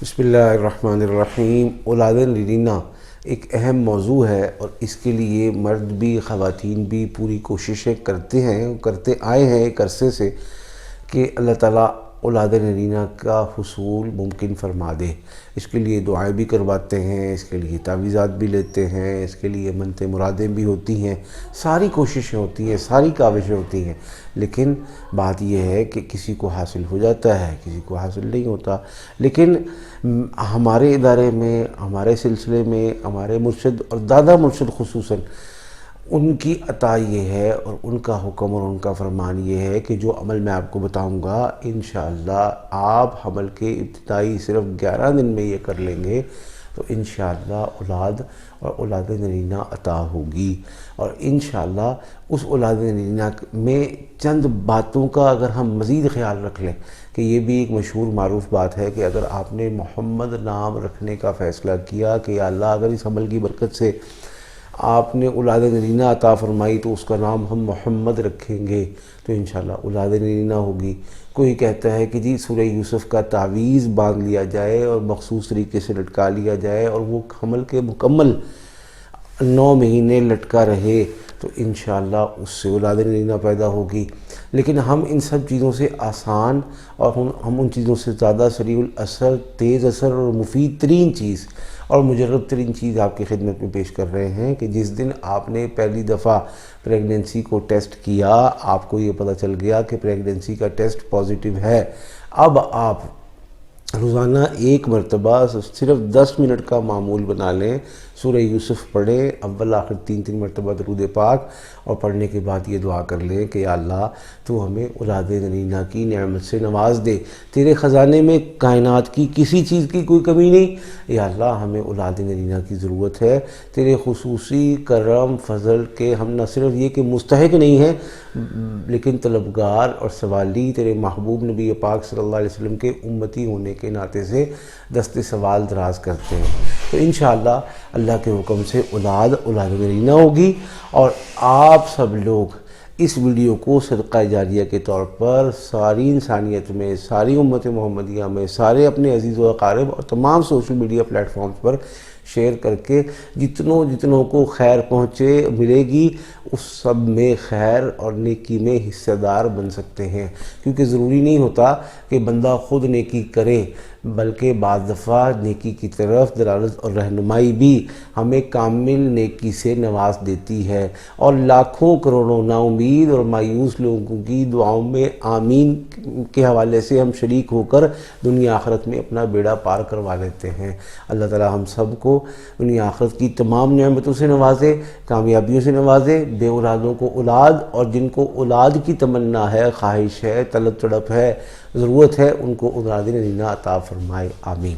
بسم اللہ الرحمن الرحیم۔ اولاد نرینہ ایک اہم موضوع ہے اور اس کے لیے مرد بھی خواتین بھی پوری کوششیں کرتے ہیں، کرتے آئے ہیں ایک عرصے سے کہ اللہ تعالیٰ اولاد نرینہ کا حصول ممکن فرما دے۔ اس کے لیے دعائیں بھی کرواتے ہیں، اس کے لیے تعویذات بھی لیتے ہیں، اس کے لیے منتیں مرادیں بھی ہوتی ہیں، ساری کوششیں ہوتی ہیں، ساری کاوشیں ہوتی ہیں، لیکن بات یہ ہے کہ کسی کو حاصل ہو جاتا ہے، کسی کو حاصل نہیں ہوتا۔ لیکن ہمارے ادارے میں، ہمارے سلسلے میں، ہمارے مرشد اور دادا مرشد خصوصاً ان کی عطا یہ ہے اور ان کا حکم اور ان کا فرمان یہ ہے کہ جو عمل میں آپ کو بتاؤں گا انشاءاللہ آپ حمل کے ابتدائی صرف 11 دن میں یہ کر لیں گے تو انشاءاللہ اولاد اور اولاد نرینہ عطا ہوگی۔ اور انشاءاللہ اس اولاد نرینہ میں چند باتوں کا اگر ہم مزید خیال رکھ لیں کہ یہ بھی ایک مشہور معروف بات ہے کہ اگر آپ نے محمد نام رکھنے کا فیصلہ کیا کہ یا اللہ اگر اس عمل کی برکت سے آپ نے اولاد نرینہ عطا فرمائی تو اس کا نام ہم محمد رکھیں گے تو انشاءاللہ اولاد نرینہ ہوگی۔ کوئی کہتا ہے کہ جی سورہ یوسف کا تعویذ باندھ لیا جائے اور مخصوص طریقے سے لٹکا لیا جائے اور وہ حمل کے مکمل 9 مہینے لٹکا رہے تو انشاءاللہ اس سے اولاد نرینہ پیدا ہوگی۔ لیکن ہم ان سب چیزوں سے آسان اور ہم ان چیزوں سے زیادہ سریع الاثر، تیز اثر اور مفید ترین چیز اور مجرب ترین چیز آپ کی خدمت میں پیش کر رہے ہیں کہ جس دن آپ نے پہلی دفعہ پریگننسی کو ٹیسٹ کیا، آپ کو یہ پتہ چل گیا کہ پریگننسی کا ٹیسٹ پازیٹیو ہے، اب آپ روزانہ ایک مرتبہ صرف 10 منٹ کا معمول بنا لیں، سورہ یوسف پڑھیں، اول آخر 3 مرتبہ درود پاک اور پڑھنے کے بعد یہ دعا کر لیں کہ یا اللہ تو ہمیں اولاد نرینہ کی نعمت سے نواز دے، تیرے خزانے میں کائنات کی کسی چیز کی کوئی کمی نہیں، یا اللہ ہمیں اولاد نرینہ کی ضرورت ہے، تیرے خصوصی کرم فضل کے ہم نہ صرف یہ کہ مستحق نہیں ہیں لیکن طلبگار اور سوالی تیرے محبوب نبی پاک صلی اللہ علیہ وسلم کے امتی ہونے کے ناطے سے دست سوال دراز کرتے ہیں۔ تو انشاءاللہ اللہ کے حکم سے اولاد نرینہ ہوگی اور آپ سب لوگ اس ویڈیو کو صدقہ جاریہ کے طور پر ساری انسانیت میں، ساری امت محمدیہ میں، سارے اپنے عزیز و اقارب اور تمام سوشل میڈیا پلیٹ فارمز پر شیئر کر کے جتنوں کو خیر پہنچے ملے گی اس سب میں خیر اور نیکی میں حصہ دار بن سکتے ہیں، کیونکہ ضروری نہیں ہوتا کہ بندہ خود نیکی کرے بلکہ بعض دفعہ نیکی کی طرف دلالت اور رہنمائی بھی ہمیں کامل نیکی سے نواز دیتی ہے، اور لاکھوں کروڑوں نا امید اور مایوس لوگوں کی دعاؤں میں آمین کے حوالے سے ہم شریک ہو کر دنیا آخرت میں اپنا بیڑا پار کروا لیتے ہیں۔ اللہ تعالی ہم سب کو دنیا آخرت کی تمام نعمتوں سے نوازے، کامیابیوں سے نوازے، بے اولادوں کو اولاد اور جن کو اولاد کی تمنا ہے، خواہش ہے، طلب تڑپ ہے، ضرورت ہے، ان کو اولاد نرینہ عطا فرمائے، آمین۔